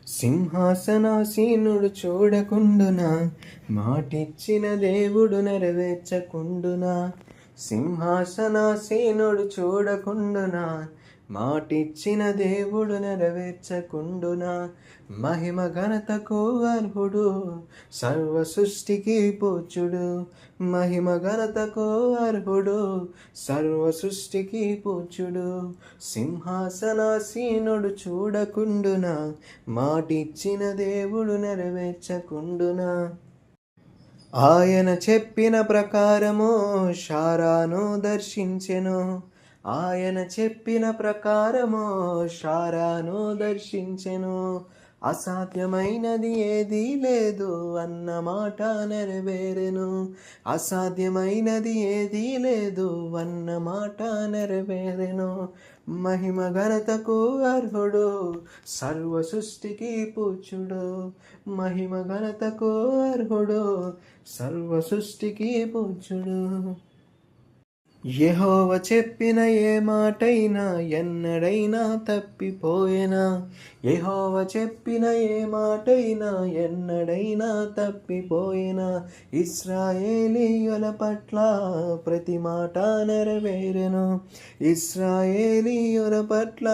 సింహాసనాసీనుడు చూడకుండునా, మాటిచ్చిన దేవుడు నెరవేర్చకుండునా. సింహాసనాసీనుడు చూడకుండునా, మాటిచ్చిన దేవుడు నెరవేర్చకుండునా. మహిమ ఘనతకు అర్హుడు, సర్వ సృష్టికి పూజ్యుడు. మహిమ ఘనతకు అర్హుడు, సర్వ సృష్టికి పూజ్యుడు. సింహాసనాసీనుడు చూడకుండునా, మాటిచ్చిన దేవుడు నెరవేర్చకుండునా. ఆయన చెప్పిన ప్రకారము షారాను దర్శించెను. ఆయన చెప్పిన ప్రకారము షారాను దర్శించెను. అసాధ్యమైనది ఏదీ లేదు అన్న మాట నెరవేరెను. అసాధ్యమైనది ఏదీ లేదు అన్న మాట నెరవేరెను. మహిమ ఘనతకు అర్హుడు, సర్వ సృష్టికి పూజ్యుడు. మహిమ ఘనతకు అర్హుడు, సర్వ సృష్టికి పూజ్యుడు. యెహోవా చెప్పిన ఏ మాటైనా ఎన్నడైనా తప్పిపోయేనా. యెహోవా చెప్పిన ఏ మాటైనా ఎన్నడైనా తప్పిపోయేనా. ఇశ్రాయేలీయుల పట్ల ప్రతి మాట నెరవేరెను. ఇశ్రాయేలీయుల పట్ల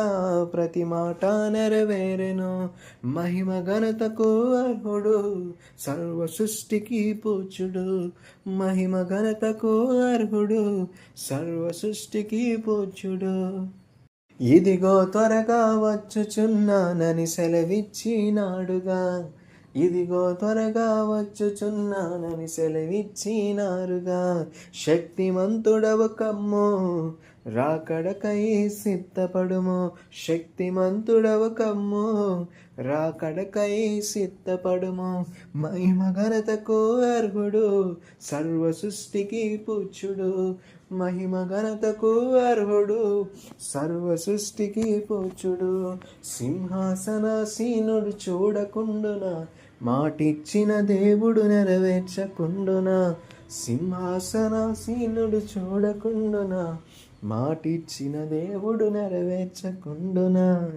ప్రతి మాట నెరవేరెను. మహిమ ఘనతకు అర్హుడు, సర్వ సృష్టికి పూజ్యుడు. మహిమ ఘనతకు అర్హుడు, సర్వ సృష్టికి పూజ్యుడు. ఇదిగో త్వరగా వచ్చుచున్నానని సెలవిచ్చినాడుగా. ఇదిగో త్వరగా వచ్చుచున్నానని సెలవిచ్చినారుగా. శక్తిమంతుడవు కమ్ము, రాకడకై సిద్ధపడుము. శక్తిమంతుడవు కమ్ము, రాకడకై సిద్ధపడుము. మహిమ ఘనతకు అర్హుడు, సర్వ సృష్టికి పూజ్యుడు. మహిమ ఘనతకు అర్హుడు, సర్వ సృష్టికి పూజ్యుడు. సింహాసనాసీనుడు చూడకుండునా, మాటిచ్చిన దేవుడు నెరవేర్చకుండునా. సింహాసనాసీనుడు చూడకుండునా, మాటిచ్చిన దేవుడు నెరవేర్చకుండునా.